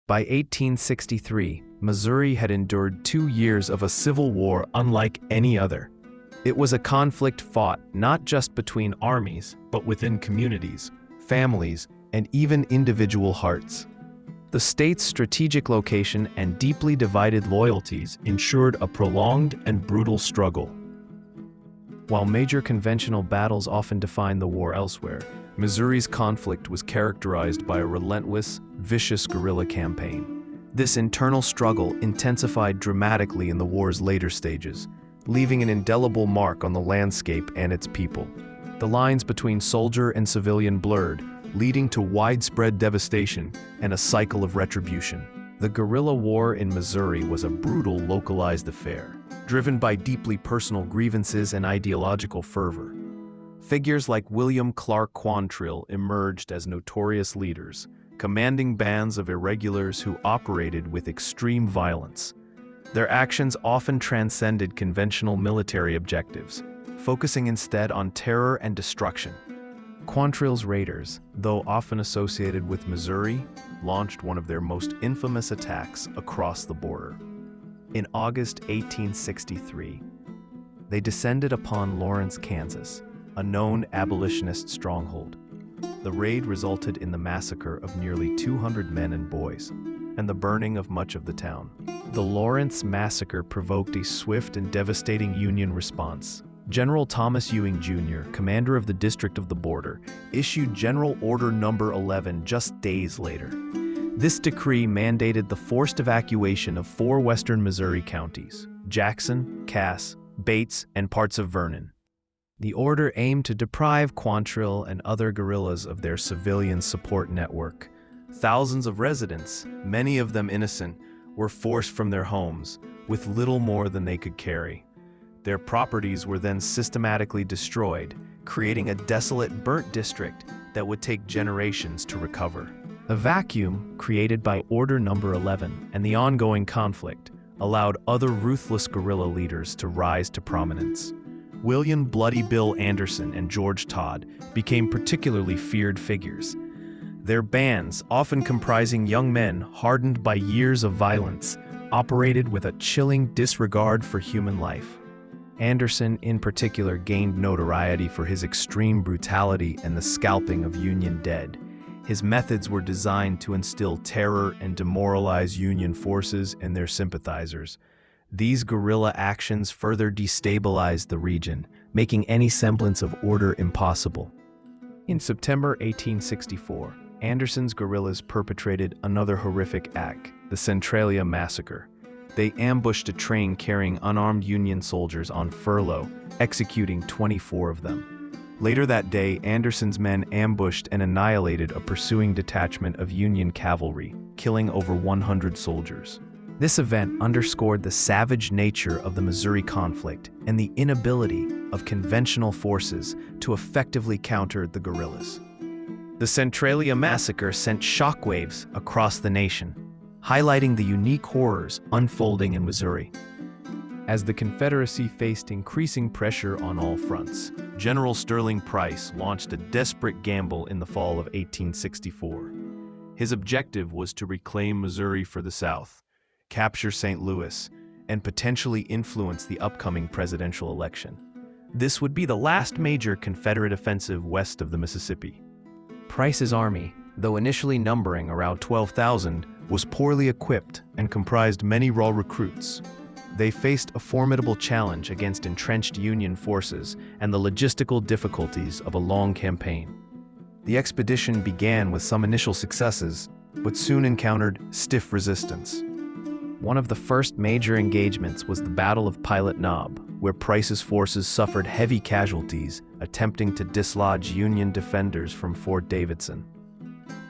By 1863, Missouri had endured 2 years of a civil war unlike any other. It was a conflict fought not just between armies, but within communities, families, and even individual hearts. The state's strategic location and deeply divided loyalties ensured a prolonged and brutal struggle. While major conventional battles often defined the war elsewhere, Missouri's conflict was characterized by a relentless, vicious guerrilla campaign. This internal struggle intensified dramatically in the war's later stages, leaving an indelible mark on the landscape and its people. The lines between soldier and civilian blurred, leading to widespread devastation and a cycle of retribution. The guerrilla war in Missouri was a brutal, localized affair, driven by deeply personal grievances and ideological fervor. Figures like William Clark Quantrill emerged as notorious leaders, commanding bands of irregulars who operated with extreme violence. Their actions often transcended conventional military objectives, focusing instead on terror and destruction. Quantrill's raiders, though often associated with Missouri, launched one of their most infamous attacks across the border. In August 1863, they descended upon Lawrence, Kansas, a known abolitionist stronghold. The raid resulted in the massacre of nearly 200 men and boys, and the burning of much of the town. The Lawrence massacre provoked a swift and devastating Union response. General Thomas Ewing Jr., commander of the District of the Border, issued General Order No. 11 just days later. This decree mandated the forced evacuation of 4 western Missouri counties: Jackson, Cass, Bates, and parts of Vernon. The order aimed to deprive Quantrill and other guerrillas of their civilian support network. Thousands of residents, many of them innocent, were forced from their homes, with little more than they could carry. Their properties were then systematically destroyed, creating a desolate, burnt district that would take generations to recover. The vacuum created by Order No. 11 and the ongoing conflict allowed other ruthless guerrilla leaders to rise to prominence. William Bloody Bill Anderson and George Todd became particularly feared figures. Their bands, often comprising young men hardened by years of violence, operated with a chilling disregard for human life. Anderson, in particular, gained notoriety for his extreme brutality and the scalping of Union dead. His methods were designed to instill terror and demoralize Union forces and their sympathizers. These guerrilla actions further destabilized the region, making any semblance of order impossible. In September 1864, Anderson's guerrillas perpetrated another horrific act, the Centralia Massacre. They ambushed a train carrying unarmed Union soldiers on furlough, executing 24 of them. Later that day, Anderson's men ambushed and annihilated a pursuing detachment of Union cavalry, killing over 100 soldiers. This event underscored the savage nature of the Missouri conflict and the inability of conventional forces to effectively counter the guerrillas. The Centralia Massacre sent shockwaves across the nation, highlighting the unique horrors unfolding in Missouri. As the Confederacy faced increasing pressure on all fronts, General Sterling Price launched a desperate gamble in the fall of 1864. His objective was to reclaim Missouri for the South, capture St. Louis, and potentially influence the upcoming presidential election. This would be the last major Confederate offensive west of the Mississippi. Price's army, though initially numbering around 12,000, was poorly equipped and comprised many raw recruits. They faced a formidable challenge against entrenched Union forces and the logistical difficulties of a long campaign. The expedition began with some initial successes, but soon encountered stiff resistance. One of the first major engagements was the Battle of Pilot Knob, where Price's forces suffered heavy casualties attempting to dislodge Union defenders from Fort Davidson.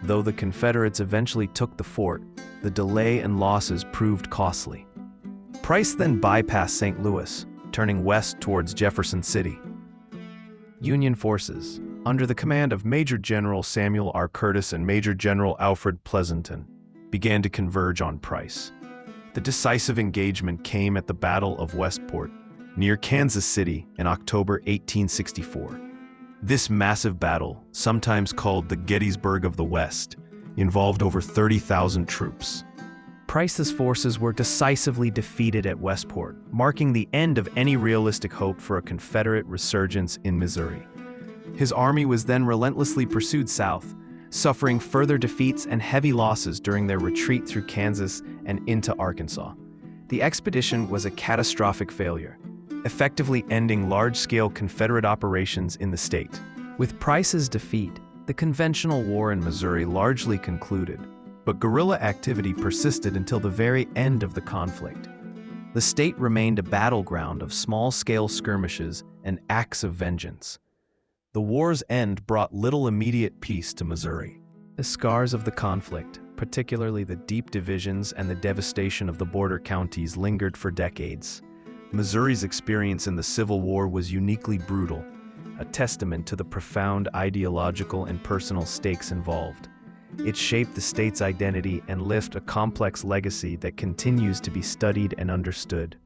Though the Confederates eventually took the fort, the delay and losses proved costly. Price then bypassed St. Louis, turning west towards Jefferson City. Union forces, under the command of Major General Samuel R. Curtis and Major General Alfred Pleasonton, began to converge on Price. The decisive engagement came at the Battle of Westport, near Kansas City, in October 1864. This massive battle, sometimes called the Gettysburg of the West, involved over 30,000 troops. Price's forces were decisively defeated at Westport, marking the end of any realistic hope for a Confederate resurgence in Missouri. His army was then relentlessly pursued south, suffering further defeats and heavy losses during their retreat through Kansas and into Arkansas. The expedition was a catastrophic failure, effectively ending large-scale Confederate operations in the state. With Price's defeat, the conventional war in Missouri largely concluded, but guerrilla activity persisted until the very end of the conflict. The state remained a battleground of small-scale skirmishes and acts of vengeance. The war's end brought little immediate peace to Missouri. The scars of the conflict, particularly the deep divisions and the devastation of the border counties, lingered for decades. Missouri's experience in the Civil War was uniquely brutal, a testament to the profound ideological and personal stakes involved. It shaped the state's identity and left a complex legacy that continues to be studied and understood.